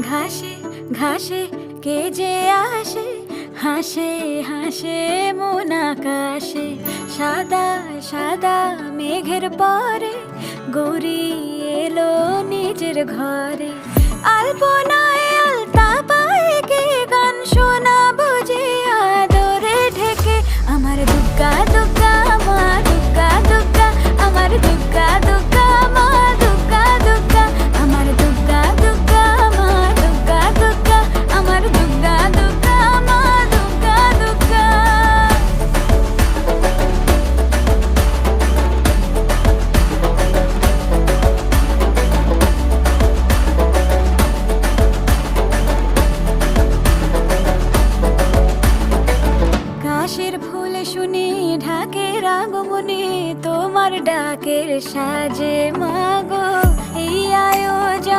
ঘাসে ঘাসে কে যে আসে, হাসে হাসে মন আকাশে। সাদা সাদা মেঘের পরে গৌরী এলো নিজের ঘরে। আলপনায় আলতা পায়ে কে গান শোনাবো যে আদরে ঢেকে। আমার দুগ্গা দুগ্গা মা দুগ্গা দুগ্গা, আমার দুগ্গা দুগ্গা মা দুগ্গা দুগ্গা, আমার দুগ্গা দুগ্গা মা দুগ্গা দুগ্গা, আমার দুগ্গা দুগ্গা মা দুগ্গা দুগ্গা। কাশের ফুল শুনি ঢাকের আগমনে, তোমার ডাকের সাজে